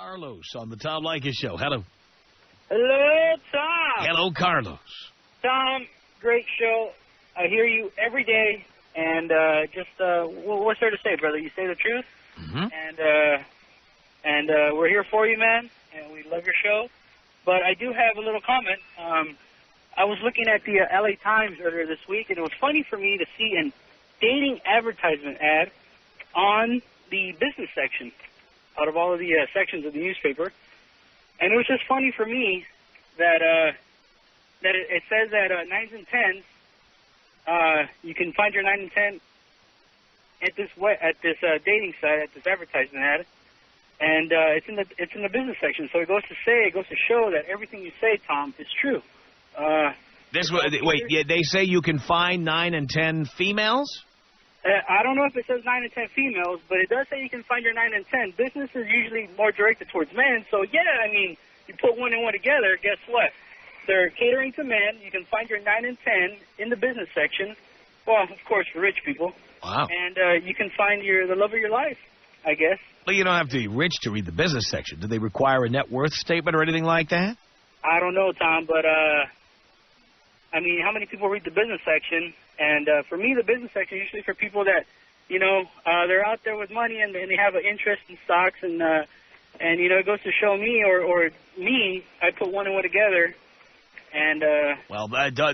Carlos on the Tom Leykis Show. Hello. Hello, Tom. Hello, Carlos. Tom, great show. I hear you every day, and what's there to say, brother? You say the truth, and we're here for you, man, and we love your show. But I do have a little comment. I was looking at the LA Times earlier this week, and it was funny for me to see a dating advertisement ad on the business section out of all of the sections of the newspaper. And it was just funny for me that it says that 9s and 10s, you can find your 9 and 10 at this dating site, at this advertisement ad, and it's in the business section. So it goes to show that everything you say, Tom, is true. They say you can find 9 and 10 females? I don't know if it says 9 and 10 females, but it does say you can find your 9 and 10. Business is usually more directed towards men, so yeah, I mean, you put one and one together, guess what? They're catering to men. You can find your 9 and 10 in the business section. Well, of course, for rich people. Wow. And you can find the love of your life, I guess. Well, you don't have to be rich to read the business section. Do they require a net worth statement or anything like that? I don't know, Tom, but, I mean, how many people read the business section? And for me, the business section is usually for people that, you know, they're out there with money and they have an interest in stocks. And you know, it goes to show me or me, I put one and one together. And well,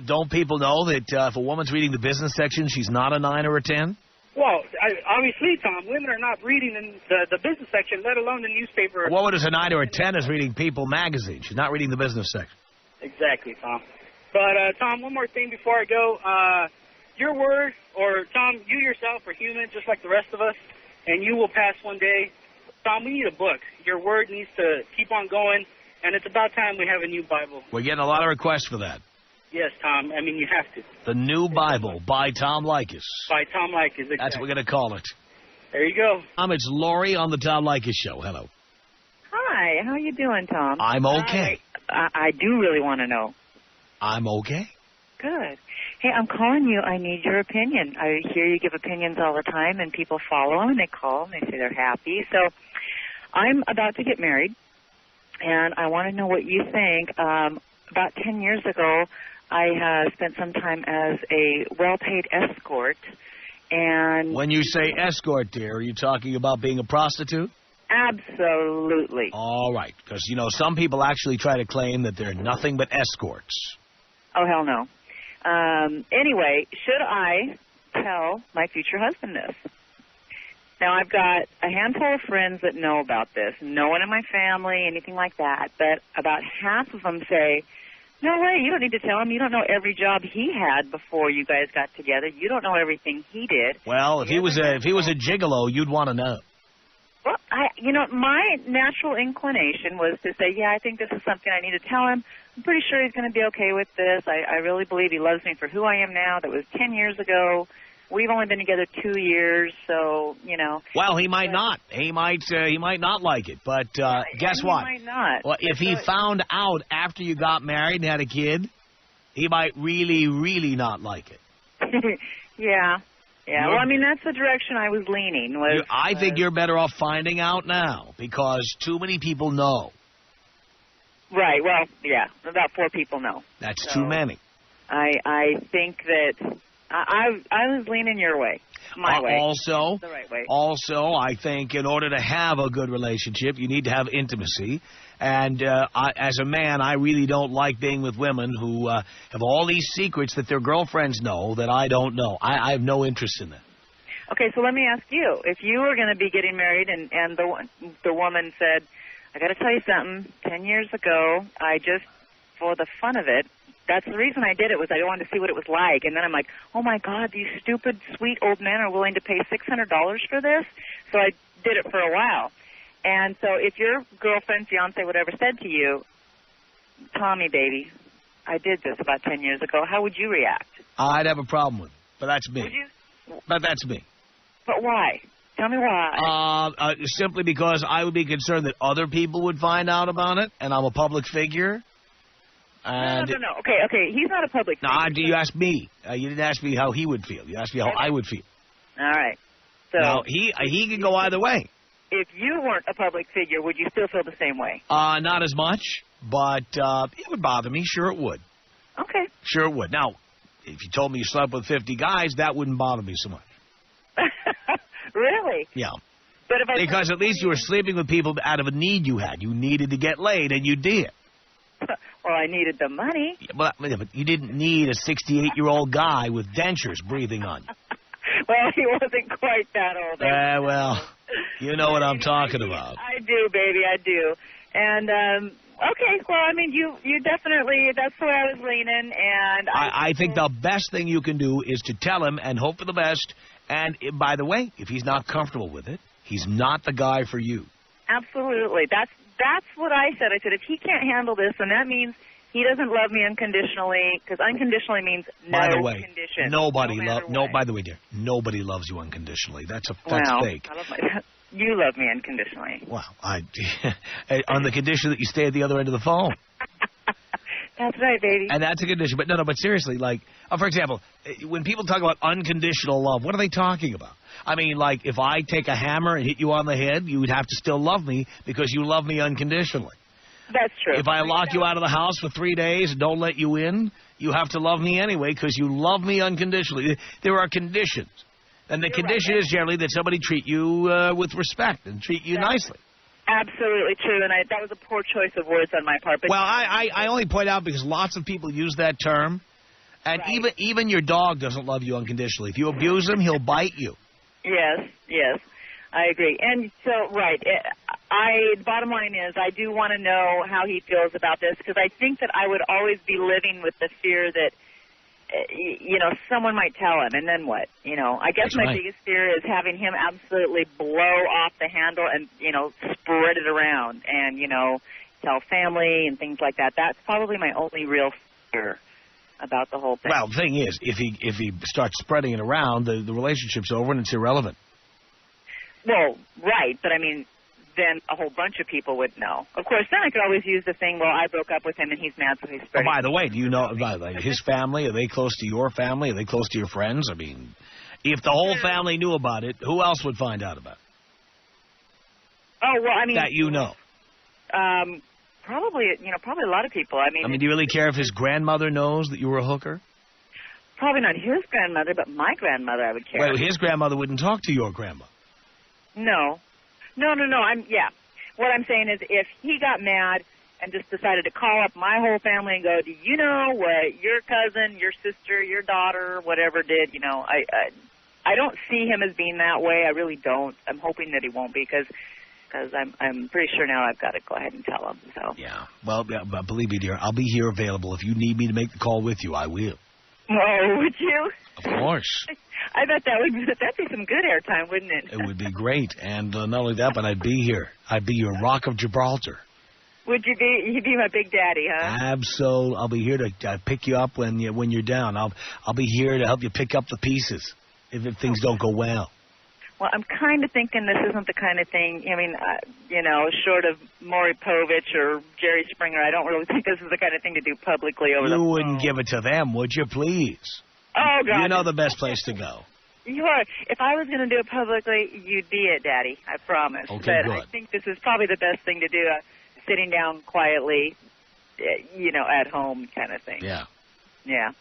don't people know that if a woman's reading the business section, she's not a 9 or a 10? Well, obviously, Tom, women are not reading the business section, let alone the newspaper. What is a 9 or a 10 is reading People magazine. She's not reading the business section. Exactly, Tom. But, Tom, one more thing before I go. Your word, or, Tom, you yourself are human just like the rest of us, and you will pass one day. Tom, we need a book. Your word needs to keep on going, and it's about time we have a new Bible. We're getting a lot of requests for that. Yes, Tom. I mean, you have to. The New Bible by Tom Leykis. By Tom Leykis, exactly. That's what we're going to call it. There you go. It's Lori on the Tom Leykis Show. Hello. Hi. How you doing, Tom? I'm okay. I do really want to know. I'm okay. Good. Hey, I'm calling you. I need your opinion. I hear you give opinions all the time, and people follow them, and they call, and they say they're happy. So I'm about to get married, and I want to know what you think. About 10 years ago, I spent some time as a well-paid escort. And when you say escort, dear, are you talking about being a prostitute? Absolutely. All right, because, you know, some people actually try to claim that they're nothing but escorts. Oh, hell no. Anyway, should I tell my future husband this? Now, I've got a handful of friends that know about this. No one in my family, anything like that. But about half of them say, no way, you don't need to tell him. You don't know every job he had before you guys got together. You don't know everything he did. Well, if he was a gigolo, you'd want to know. Well, my natural inclination was to say, yeah, I think this is something I need to tell him. I'm pretty sure he's going to be okay with this. I really believe he loves me for who I am now. That was 10 years ago. We've only been together 2 years, so, you know. Well, he might not. He might not like it. But guess what? He might not. Well, if he found out after you got married and had a kid, he might really, really not like it. Yeah. Yeah, well, I mean, that's the direction I was leaning. I think you're better off finding out now because too many people know. Right, well, yeah, about 4 people know. That's too many. I think that I was leaning your way, my way. Also, the right way. Also, I think in order to have a good relationship, you need to have intimacy. And as a man, I really don't like being with women who have all these secrets that their girlfriends know that I don't know. I have no interest in that. Okay, so let me ask you. If you were going to be getting married and the woman said, I got to tell you something, 10 years ago, I just, for the fun of it, that's the reason I did it was I wanted to see what it was like. And then I'm like, oh, my God, these stupid, sweet old men are willing to pay $600 for this? So I did it for a while. And so if your girlfriend, fiance, whatever, said to you, Tommy, baby, I did this about 10 years ago, how would you react? I'd have a problem with it, but that's me. Would you? But that's me. But why? Tell me why. Simply because I would be concerned that other people would find out about it, and I'm a public figure. And No. Okay. He's not a public figure. No, you asked me. You didn't ask me how he would feel. You asked me how I would feel. All right. So now, he can go either way. if you weren't a public figure, would you still feel the same way? Not as much, but it would bother me. Sure it would. Okay. Sure it would. Now, if you told me you slept with 50 guys, that wouldn't bother me so much. Really? Yeah. But if because at least you were sleeping with people out of a need you had. You needed to get laid, and you did. Well, I needed the money. Yeah, but you didn't need a 68-year-old guy with dentures breathing on you. Well, he wasn't quite that old. Well, you know what I'm talking about. I do, baby, I do. And, okay, well, I mean, you definitely, that's the way I was leaning. And I think the best thing you can do is to tell him and hope for the best. And, by the way, if he's not comfortable with it, he's not the guy for you. Absolutely. That's what I said. I said, if he can't handle this, then that means he doesn't love me unconditionally, because unconditionally means no by the way, condition. By the way, dear, nobody loves you unconditionally. That's fake. You love me unconditionally. Well, on the condition that you stay at the other end of the phone. That's right, baby. And that's a condition. But but seriously, like, for example, when people talk about unconditional love, what are they talking about? I mean, like, if I take a hammer and hit you on the head, you would have to still love me because you love me unconditionally. That's true. If I lock you out of the house for 3 days and don't let you in, you have to love me anyway because you love me unconditionally. There are conditions. And the condition is generally that somebody treat you with respect and treat you nicely. Absolutely true, and that was a poor choice of words on my part. But well, I only point out because lots of people use that term, and even your dog doesn't love you unconditionally. If you abuse him, he'll bite you. Yes, I agree. And so, the bottom line is I do want to know how he feels about this, because I think that I would always be living with the fear that, someone might tell him, and then what? I guess my biggest fear is having him absolutely blow off the handle and, spread it around and, tell family and things like that. That's probably my only real fear about the whole thing. Well, the thing is, if he starts spreading it around, the relationship's over and it's irrelevant. Well, right, but I mean, then a whole bunch of people would know. Of course, then I could always use the thing, well, I broke up with him and he's mad, so he's spreading. By the way, do you know about his family? Are they close to your family? Are they close to your friends? I mean, if the whole family knew about it, who else would find out about it? Oh, well, I mean... That you know. Probably a lot of people. I mean, do you really care if his grandmother knows that you were a hooker? Probably not his grandmother, but my grandmother I would care. Well, his grandmother wouldn't talk to your grandma. No. What I'm saying is, if he got mad and just decided to call up my whole family and go, do you know what your cousin, your sister, your daughter, whatever did, I don't see him as being that way. I really don't. I'm hoping that he won't be, because I'm pretty sure now I've got to go ahead and tell him. So. Yeah. Well, but believe me, dear, I'll be here available. If you need me to make the call with you, I will. Oh, would you? Of course. I bet that'd be some good airtime, wouldn't it? It would be great, and not only that, but I'd be here. I'd be your Rock of Gibraltar. Would you be? You'd be my big daddy, huh? Absolutely. I'll be here to pick you up when you're down. I'll be here to help you pick up the pieces if things don't go well. Well, I'm kind of thinking this isn't the kind of thing, I mean, short of Maury Povich or Jerry Springer, I don't really think this is the kind of thing to do publicly over the phone. You wouldn't give it to them, would you, please? Oh, God. You know the best place to go. You are. If I was going to do it publicly, you'd be it, Daddy. I promise. Okay, but good. I think this is probably the best thing to do, sitting down quietly, at home kind of thing. Yeah. Yeah.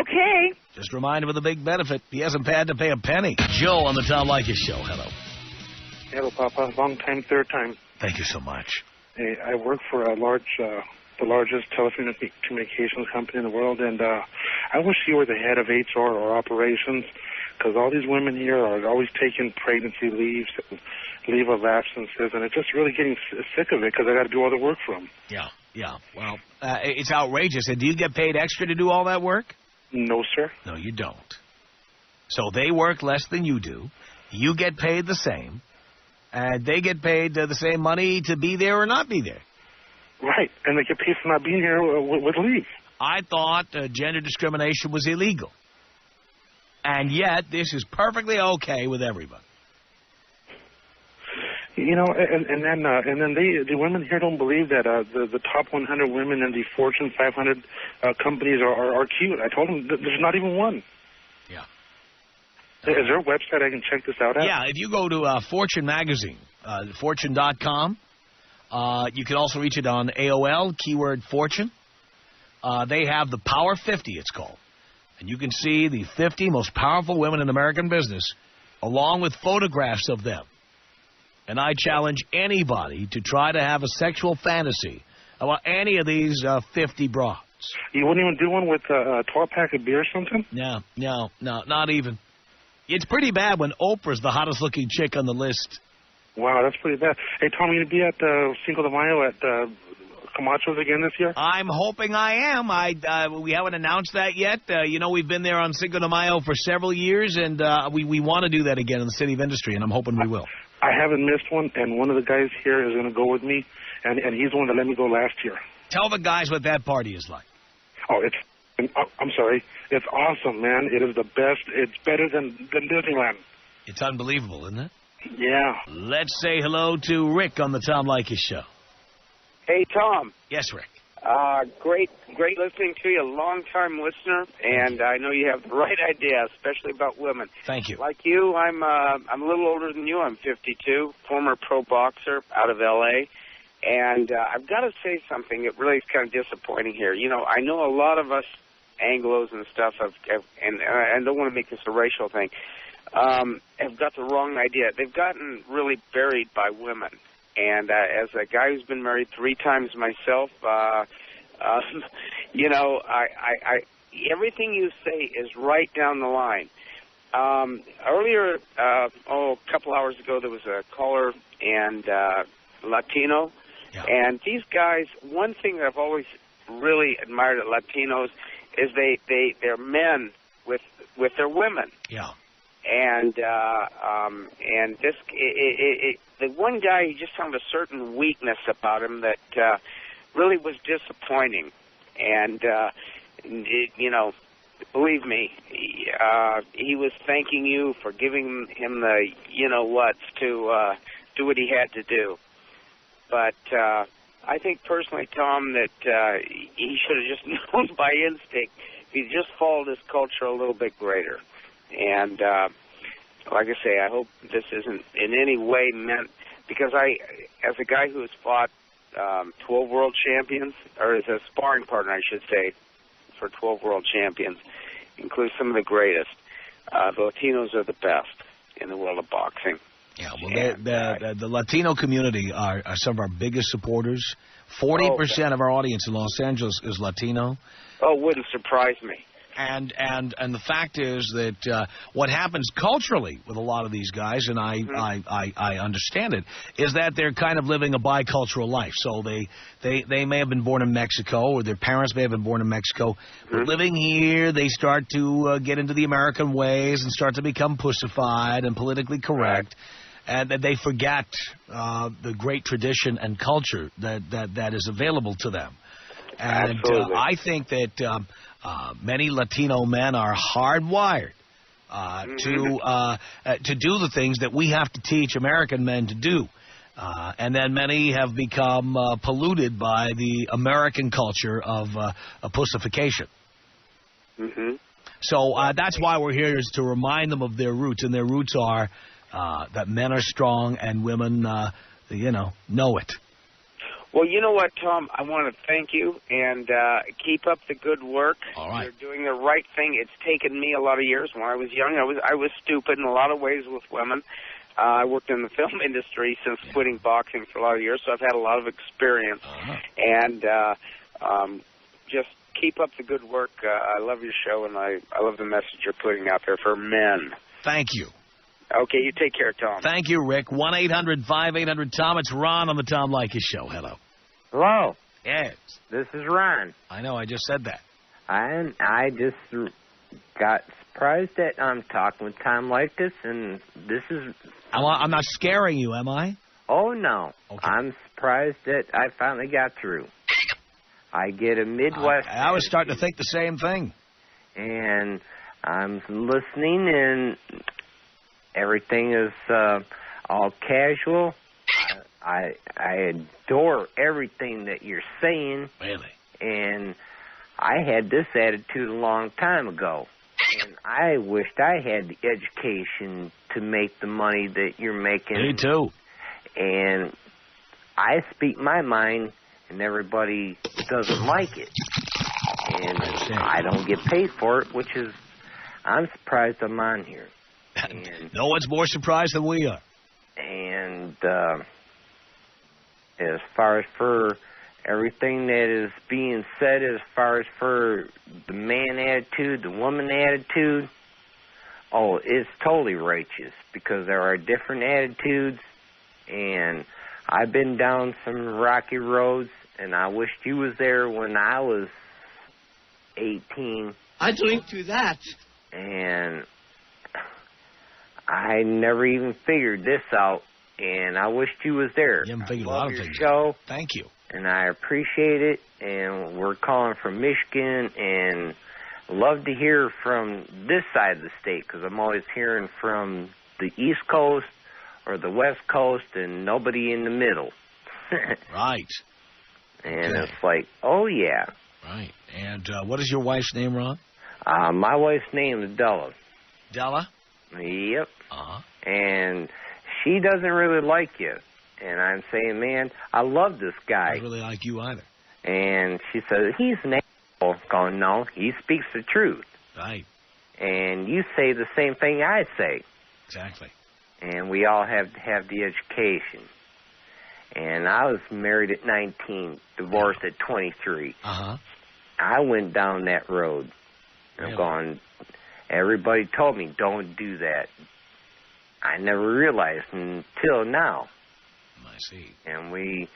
Okay. Just remind him of the big benefit. He hasn't had to pay a penny. Joe on the Tom Leykis Show. Hello. Hello, Papa. Long time, third time. Thank you so much. Hey, I work for the largest telecommunications company in the world, and I wish you were the head of HR or operations, because all these women here are always taking pregnancy leaves and leave of absences, and it's just really getting sick of it because I got to do all the work for them. Yeah. Well, it's outrageous. And do you get paid extra to do all that work? No, sir. No, you don't. So they work less than you do. You get paid the same. And they get paid the same money to be there or not be there. Right. And they get paid for not being here with leave. I thought gender discrimination was illegal. And yet, this is perfectly okay with everybody. And then the women here don't believe that the top 100 women in the Fortune 500 companies are cute. I told them there's not even one. Yeah. Is there a website I can check this out at? Yeah, if you go to Fortune magazine, Fortune.com. You can also reach it on AOL, keyword Fortune. They have the Power 50, it's called. And you can see the 50 most powerful women in American business, along with photographs of them. And I challenge anybody to try to have a sexual fantasy about any of these 50 broads. You wouldn't even do one with a 12-pack of beer or something? No, not even. It's pretty bad when Oprah's the hottest-looking chick on the list. Wow, that's pretty bad. Hey, Tom, you going to be at Cinco de Mayo at Camacho's again this year? I'm hoping I am. We haven't announced that yet. We've been there on Cinco de Mayo for several years, and we want to do that again in the City of Industry, and I'm hoping we will. I haven't missed one, and one of the guys here is going to go with me, and he's the one that let me go last year. Tell the guys what that party is like. Oh, I'm sorry. It's awesome, man. It is the best. It's better than Disneyland. It's unbelievable, isn't it? Yeah. Let's say hello to Rick on the Tom Leykis Show. Hey, Tom. Yes, Rick. Great listening to you, long-time listener, and I know you have the right idea, especially about women. Thank you. Like you, I'm a little older than you. I'm 52, former pro boxer out of L.A., and I've got to say something. It really is kind of disappointing here. You know, I know a lot of us Anglos and stuff and I don't want to make this a racial thing, have got the wrong idea. They've gotten really buried by women. And as a guy who's been married 3 times myself, everything you say is right down the line. Earlier, a couple hours ago, there was a caller and Latino. Yeah. And these guys, one thing that I've always really admired at Latinos is they're men with their women. Yeah. And this the one guy, he just found a certain weakness about him that really was disappointing. And believe me, he was thanking you for giving him the whats to do what he had to do. But I think personally, Tom, that he should have just known by instinct. He just followed his culture a little bit greater. And like I say, I hope this isn't in any way meant, because as a guy who has fought 12 world champions, or as a sparring partner, I should say, for 12 world champions, includes some of the greatest. The Latinos are the best in the world of boxing. Yeah, well, the Latino community are some of our biggest supporters. 40% of our audience in Los Angeles is Latino. Oh, it wouldn't surprise me. And the fact is that what happens culturally with a lot of these guys, and I understand it, is that they're kind of living a bicultural life. So they may have been born in Mexico, or their parents may have been born in Mexico. But living here, they start to get into the American ways and start to become pussified and politically correct. And they forget the great tradition and culture that is available to them. And I think that many Latino men are hardwired to do the things that we have to teach American men to do. And then many have become polluted by the American culture of pussification. So that's why we're here, is to remind them of their roots. And their roots are that men are strong and women, know it. Well, you know what, Tom? I want to thank you and keep up the good work. All right. You're doing the right thing. It's taken me a lot of years. When I was young, I was stupid in a lot of ways with women. I worked in the film industry since quitting boxing for a lot of years, so I've had a lot of experience. And just keep up the good work. I love your show, and I love the message you're putting out there for men. Thank you. Okay, you take care, Tom. Thank you, Rick. 1-800-5800-TOM. It's Ron on the Tom Leykis Show. Hello. Hello. Yes. This is Ron. I know, I just said that. I just got surprised that I'm talking with Tom Leykis, and this is... I'm not scaring you, am I? Oh, no. Okay. I'm surprised that I finally got through. I get a Midwest... I was starting to think the same thing. And I'm listening, and everything is all casual. I adore everything that you're saying. Really? And I had this attitude a long time ago. And I wished I had the education to make the money that you're making. Me too. and I speak my mind, and everybody doesn't like it. And I don't get paid for it, which is, I'm surprised I'm on here. And, no one's more surprised than we are. And as far as for everything that is being said, as far as for the man attitude, the woman attitude, oh, it's totally righteous, because there are different attitudes, and I've been down some rocky roads, and I wished you was there when I was 18. I drink to that. And I never even figured this out, and I wished you was there. You haven't figured a lot of things show, out. Thank you. And I appreciate it, and we're calling from Michigan, and love to hear from this side of the state, because I'm always hearing from the East Coast or the West Coast and nobody in the middle. Right. And it's like, oh, yeah. Right. And what is your wife's name, Ron? My wife's name is Della. Della? Yep. Uh-huh. And she doesn't really like you. And I'm saying, man, I love this guy. I don't really like you either. And she says, he's an asshole. Going, no, he speaks the truth. Right. And you say the same thing I say. Exactly. And we all have to have the education. And I was married at 19, divorced at 23. Uh-huh. I went down that road. And I'm going, everybody told me, don't do that. I never realized until now. I see. And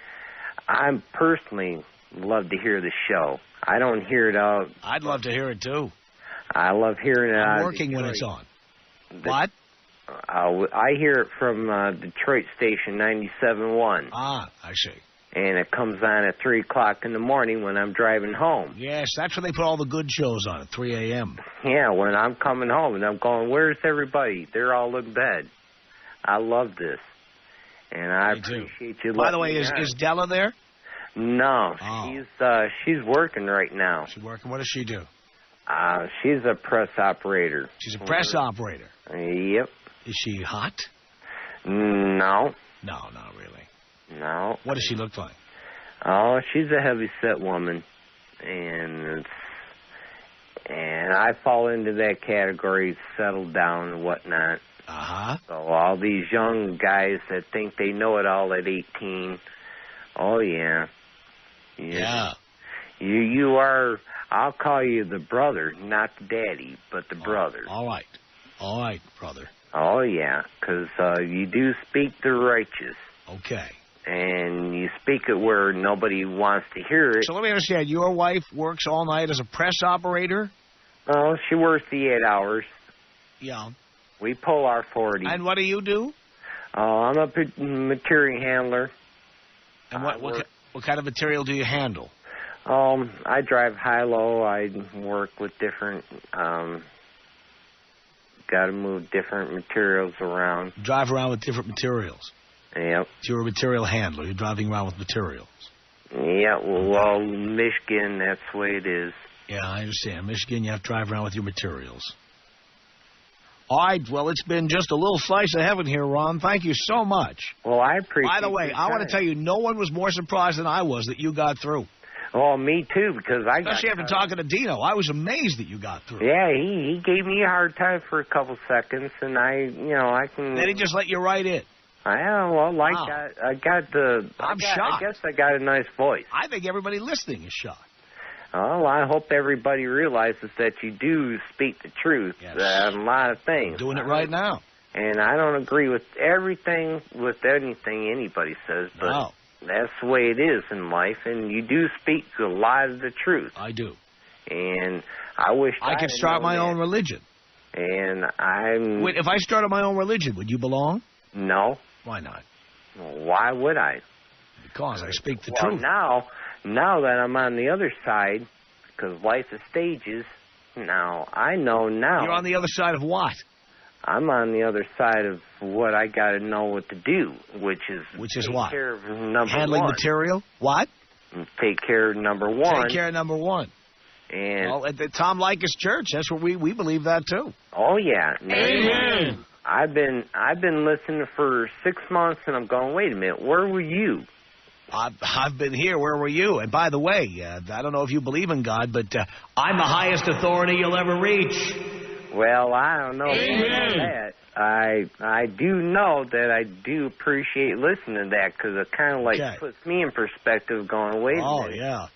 I personally love to hear the show. I don't hear it out. I'd love to hear it, too. I love hearing it out. I'm working when it's on. What? I hear it from Detroit station 97.1. Ah, I see. And it comes on at 3 o'clock in the morning when I'm driving home. Yes, that's when they put all the good shows on at 3 a.m. Yeah, when I'm coming home and I'm going, where's everybody? They're all in bed. I love this. And I appreciate you. By the way, is Della there? No, she's working right now. She's working. What does she do? She's a press operator. She's a press operator? Yep. Is she hot? No. No, not really. No. What does she look like? Oh, she's a heavy-set woman, and I fall into that category, settled down and whatnot. Uh-huh. So all these young guys that think they know it all at 18, oh, yeah. Yeah. You are, I'll call you the brother, not the daddy, but the brother. All right. All right, brother. Oh, yeah, because you do speak the righteous. Okay. And you speak it where nobody wants to hear it. So let me understand, your wife works all night as a press operator? Oh, she works the 8 hours. Yeah. We pull our 40. And what do you do? Oh, I'm a material handler. And what kind of material do you handle? I drive high-low. I work with different, got to move different materials around. Drive around with different materials? Yep. So you're a material handler. You're driving around with materials. Yeah, well, Michigan, that's the way it is. Yeah, I understand. Michigan, you have to drive around with your materials. All right, well, it's been just a little slice of heaven here, Ron. Thank you so much. Well, I appreciate it. By the way, I want to tell you, no one was more surprised than I was that you got through. Oh, me too, because I got... Especially after talking to Dino. I was amazed that you got through. Yeah, he gave me a hard time for a couple seconds, and I can... Then he just let you right in. Wow. I got the... I'm shocked. I guess I got a nice voice. I think everybody listening is shocked. Oh, I hope everybody realizes that you do speak the truth on a lot of things. Doing it right now. And I don't agree with everything, with anything anybody says, but that's the way it is in life, and you do speak a lot of the truth. I do. And I wish I could start my own religion. And I'm... Wait, if I started my own religion, would you belong? No. Why not? Why would I? Because I speak the truth. Now that I'm on the other side, because life is stages, now I know now. You're on the other side of what? I'm on the other side of what I got to know what to do, which is what? Care of number handling one. material. What? Take care of number one. Take care of number one. And at the Tom Leykis Church, that's what we believe that too. Oh yeah. Amen. I've been listening for 6 months, and I'm going, wait a minute, where were you? I've been here. Where were you? And by the way, I don't know if you believe in God, but I'm the highest authority you'll ever reach. Well, I don't know about that. I do know that I do appreciate listening to that because it kind of like puts me in perspective going, wait a minute. Oh, yeah.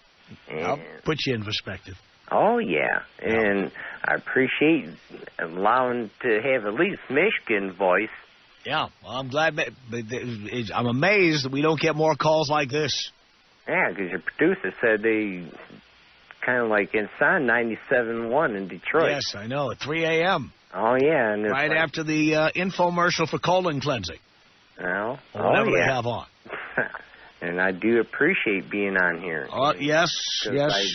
I'll put you in perspective. Oh, yeah. And I appreciate allowing to have at least Michigan voice. Yeah, well, I'm glad. I'm amazed that we don't get more calls like this. Yeah, because your producer said they kind of like inside 97.1 in Detroit. Yes, I know, at 3 a.m. Oh, yeah. And right after the infomercial for colon cleansing. Well, whatever they have on. And I do appreciate being on here. Oh, yes,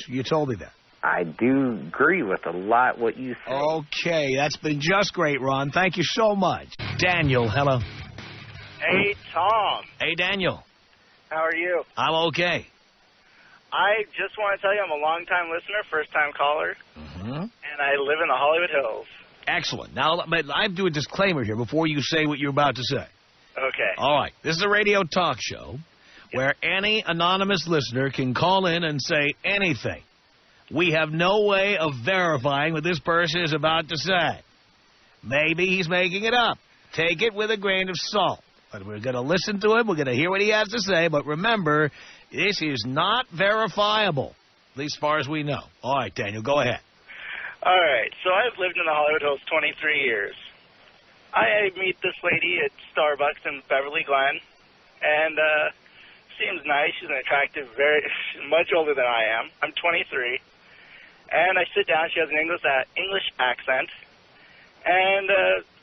you told me that. I do agree with a lot what you say. Okay, that's been just great, Ron. Thank you so much. Daniel, hello. Hey, Tom. Hey, Daniel. How are you? I'm okay. I just want to tell you I'm a long-time listener, first-time caller, and I live in the Hollywood Hills. Excellent. Now, but I have to do a disclaimer here before you say what you're about to say. Okay. All right. This is a radio talk show where any anonymous listener can call in and say anything. We have no way of verifying what this person is about to say. Maybe he's making it up. Take it with a grain of salt. But we're going to listen to him. We're going to hear what he has to say. But remember, this is not verifiable, at least as far as we know. All right, Daniel, go ahead. All right. So I've lived in the Hollywood Hills 23 years. I meet this lady at Starbucks in Beverly Glen, and seems nice. She's an attractive, she's much older than I am. I'm 23. And I sit down. She has an English accent. And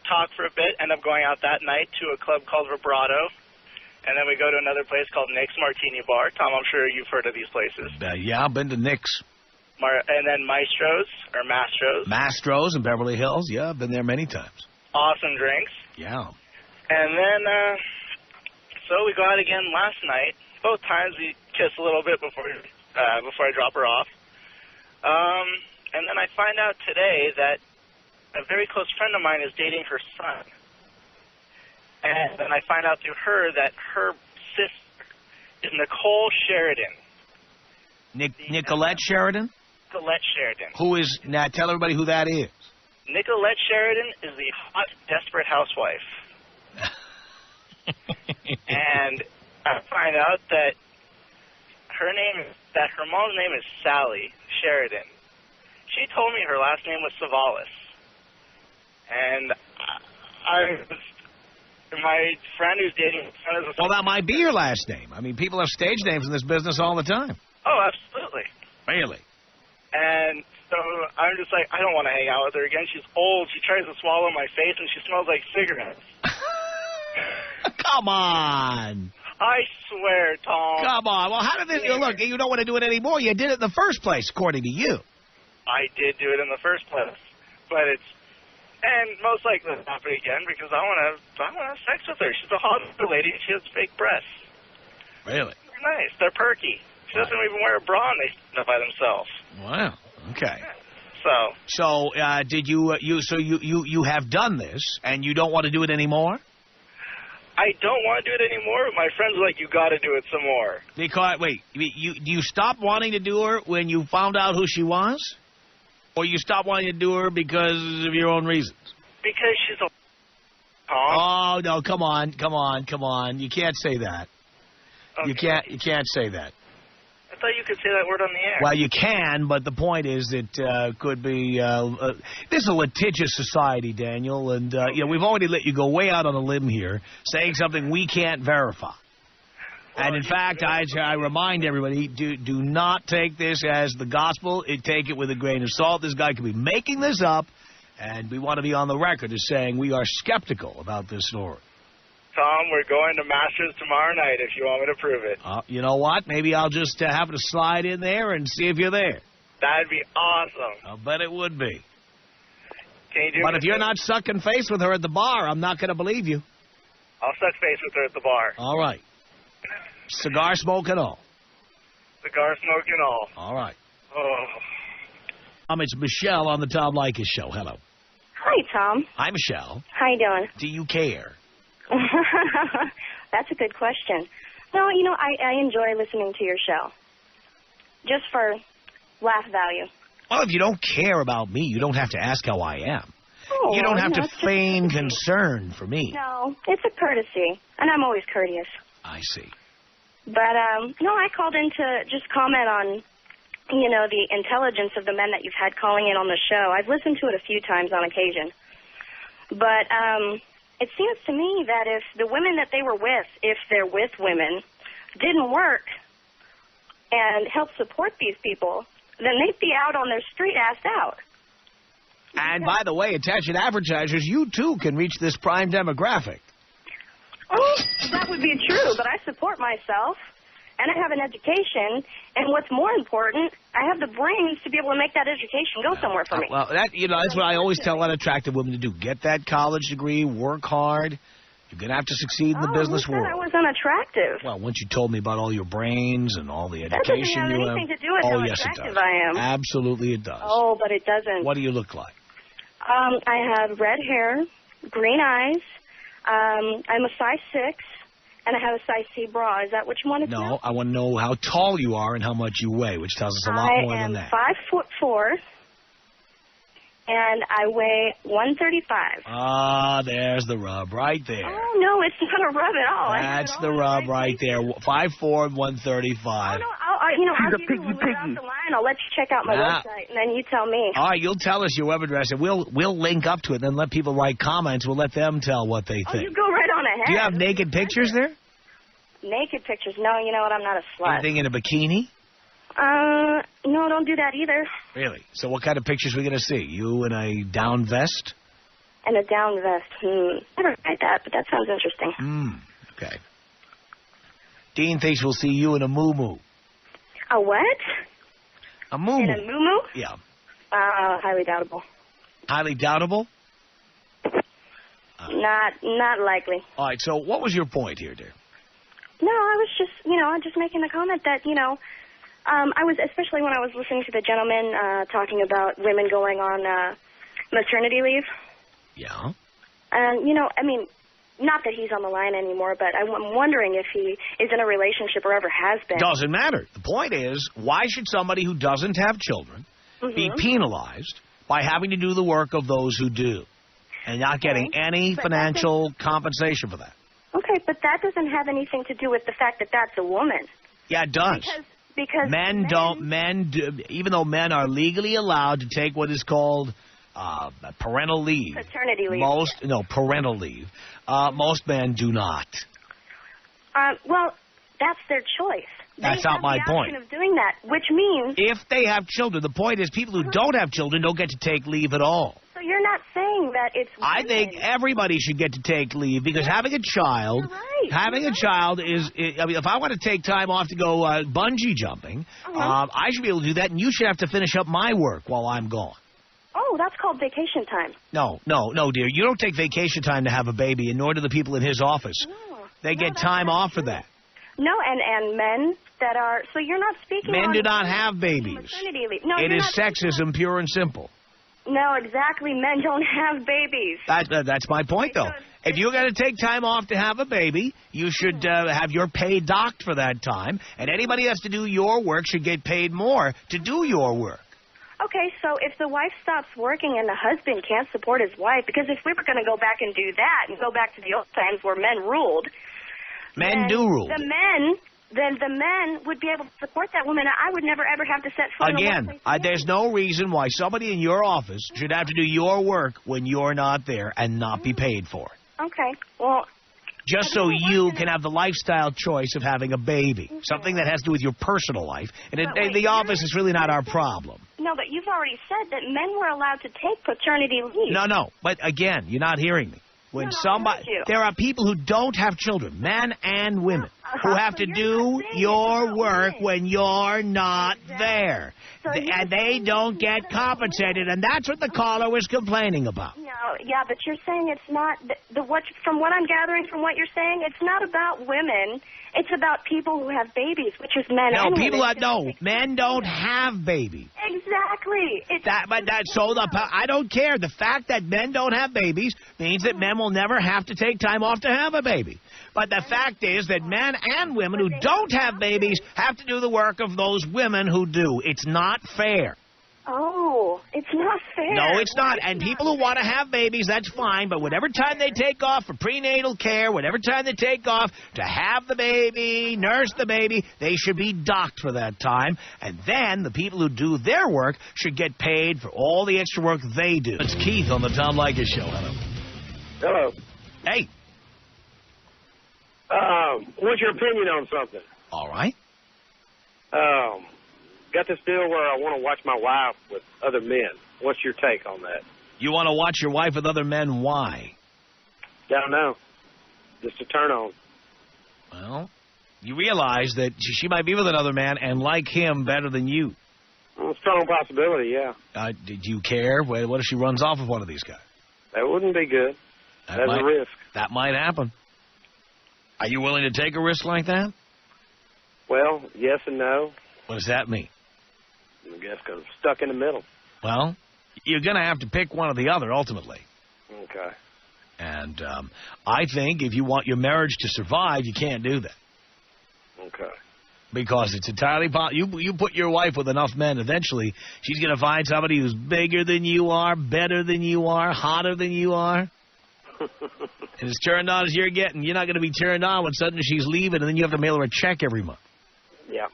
talk for a bit. End up going out that night to a club called Vibrato. And then we go to another place called Nick's Martini Bar. Tom, I'm sure you've heard of these places. Yeah, I've been to Nick's. And then Mastro's. Mastro's in Beverly Hills. Yeah, I've been there many times. Awesome drinks. Yeah. And then, so we go out again last night. Both times we kiss a little bit before I drop her off. And then I find out today that a very close friend of mine is dating her son. And then I find out through her that her sister is Nicole Sheridan. Nicolette Sheridan? Nicolette Sheridan. Who is, now tell everybody who that is. Nicolette Sheridan is the hot, desperate housewife. And I find out that her mom's name is Sally Sheridan. She told me her last name was Savalas. And my friend who's dating her son is... Well, that might be your last name. I mean, people have stage names in this business all the time. Oh, absolutely. Really? And so I'm just like, I don't want to hang out with her again. She's old. She tries to swallow my face, and she smells like cigarettes. Come on. I swear, Tom. Come on. Well, how did this... Look, you don't want to do it anymore. You did it in the first place, according to you. I did do it in the first place. But it's... And most likely it'll happen again because I want to have sex with her. She's a hot lady. She has fake breasts. Really? They're nice. They're perky. She doesn't even wear a bra and they stand up by themselves. Wow. Okay. So did you have done this and you don't want to do it anymore? I don't want to do it anymore, but my friends are like, you got to do it some more. Because, wait, you stopped wanting to do her when you found out who she was? Or you stopped wanting to do her because of your own reasons? Because she's a... Oh, no, come on. You can't say that. Okay. You can't say that. I thought you could say that word on the air. Well, you can, but the point is it could be... this is a litigious society, Daniel, and we've already let you go way out on a limb here, saying something we can't verify. And, in fact, I remind everybody, do not take this as the gospel. Take it with a grain of salt. This guy could be making this up, and we want to be on the record as saying we are skeptical about this story. Tom, we're going to Masters tomorrow night if you want me to prove it. You know what? Maybe I'll just happen to slide in there and see if you're there. That'd be awesome. I'll bet it would be. Can you do But if you're not sucking face with her at the bar, I'm not going to believe you. I'll suck face with her at the bar. All right. Cigar smoke and all. Cigar smoke and all. All right. Oh. It's Michelle on the Tom Leykis Show. Hello. Hi, Tom. Hi, Michelle. How you doing? Do you care? That's a good question. No, I enjoy listening to your show. Just for laugh value. Well, if you don't care about me, you don't have to ask how I am. Oh, You don't have to feign concern for me. No, it's a courtesy, and I'm always courteous. I see. But, no, I called in to just comment on, the intelligence of the men that you've had calling in on the show. I've listened to it a few times on occasion. But it seems to me that if the women that they were with, if they're with women, didn't work and help support these people, then they'd be out on their street assed out. And by the way, attention advertisers, you too can reach this prime demographic. Oh, that would be true, but I support myself, and I have an education, and what's more important, I have the brains to be able to make that education go somewhere for me. Well, that's what I always tell unattractive women to do. Get that college degree, work hard. You're going to have to succeed in the business world. I was unattractive. Well, once you told me about all your brains and all the education you have. That doesn't have anything to do with how attractive I am. Absolutely it does. Oh, but it doesn't. What do you look like? I have red hair, green eyes. I'm a size 6, and I have a size C bra. Is that what you want to know? No, I want to know how tall you are and how much you weigh, which tells us a lot more than that. I am 5'4", and I weigh 135. Ah, there's the rub right there. Oh, no, it's not a rub at all. That's the rub right there. 5'4", and 135. Oh, no, I'll give you when we're off the line. I'll let you check out my website, and then you tell me. All right, you'll tell us your web address, and we'll link up to it, and then let people write comments. We'll let them tell what they think. Oh, you go right on ahead. Do you have naked pictures there? Naked pictures? No, you know what? I'm not a slut. Anything in a bikini? No, don't do that either. Really? So what kind of pictures are we going to see? You in a down vest? And a down vest. Never tried that, but that sounds interesting. Okay. Dean thinks we'll see you in a moo-moo. A what? A moo-moo. In a moo-moo? Yeah. Highly doubtable. Highly doubtable? Not likely. All right, so what was your point here, dear? No, I was just making the comment that, I was, especially when I was listening to the gentleman talking about women going on maternity leave. Yeah. And, not that he's on the line anymore, but I'm wondering if he is in a relationship or ever has been. Doesn't matter. The point is, why should somebody who doesn't have children be penalized by having to do the work of those who do and not getting any financial compensation for that? Okay, but that doesn't have anything to do with the fact that that's a woman. Yeah, it does. Because men do, even though men are legally allowed to take what is called parental leave. Paternity leave. Parental leave. Most men do not. Well, that's their choice. That's not my point. They have the option of doing that, which means... If they have children, the point is people who don't have children don't get to take leave at all. So you're not saying that it's women. I think everybody should get to take leave because having a child... Having a child is... I mean, if I want to take time off to go bungee jumping, I should be able to do that, and you should have to finish up my work while I'm gone. Oh, that's called vacation time. No, dear. You don't take vacation time to have a baby, and nor do the people in his office. They get time off for that. No, and men that are... So you're not speaking Men do not have babies. Maternity leave. No, it is sexism, pure and simple. No, exactly. Men don't have babies. That's my point, though. If you're going to take time off to have a baby, you should have your pay docked for that time, and anybody that has to do your work should get paid more to do your work. Okay, so if the wife stops working and the husband can't support his wife, because if we were going to go back and do that and go back to the old times where men ruled... Men do rule. Then the men would be able to support that woman. I would never, ever have to set foot in the workplace. Again, there's no reason why somebody in your office should have to do your work when you're not there and not be paid for it. Okay, well... Just so you can have the lifestyle choice of having a baby, something that has to do with your personal life. And the office is really not our problem. No, but you've already said that men were allowed to take paternity leave. No, but again, you're not hearing me. When there are people who don't have children, men and women, who have to do your work when you're not there. And they don't get compensated, and that's what the caller was complaining about. No, yeah, but you're saying it's not, from what I'm gathering from what you're saying, it's not about women. It's about people who have babies, which is men and women. Men don't have babies. Exactly. Exactly. I don't care. The fact that men don't have babies means that men will never have to take time off to have a baby. But the fact is that men and women who don't have babies have to do the work of those women who do. It's not fair. Oh, it's not fair. No, it's not. And people who want to have babies, that's fine. But whatever time they take off for prenatal care, whatever time they take off to have the baby, nurse the baby, they should be docked for that time. And then the people who do their work should get paid for all the extra work they do. It's Keith on the Tom Leykis Show. Hello. Hello. Hey. What's your opinion on something? All right. Got this deal where I want to watch my wife with other men. What's your take on that? You want to watch your wife with other men? Why? Don't know. Just a turn on. Well, you realize that she might be with another man and like him better than you. Well, strong possibility, yeah. Did you care? What if she runs off with one of these guys? That wouldn't be good. That's a risk. That might happen. Are you willing to take a risk like that? Well, yes and no. What does that mean? I guess because I'm stuck in the middle. Well, you're going to have to pick one or the other ultimately. Okay. And I think if you want your marriage to survive, you can't do that. Okay. Because it's entirely possible. You put your wife with enough men, eventually she's going to find somebody who's bigger than you are, better than you are, hotter than you are. And as turned on as you're getting, you're not going to be turned on when suddenly she's leaving and then you have to mail her a check every month. Yeah.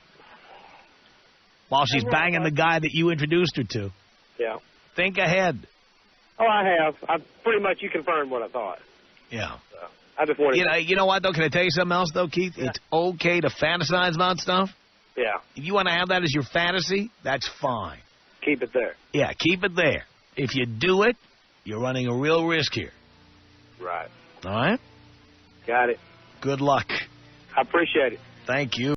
While she's banging the guy that you introduced her to. Yeah. Think ahead. Oh, I have. Pretty much you confirmed what I thought. Yeah. So, I just wanted you know what, though? Can I tell you something else, though, Keith? Yeah. It's okay to fantasize about stuff. Yeah. If you want to have that as your fantasy, that's fine. Keep it there. Yeah, keep it there. If you do it, you're running a real risk here. Right. All right? Got it. Good luck. I appreciate it. Thank you.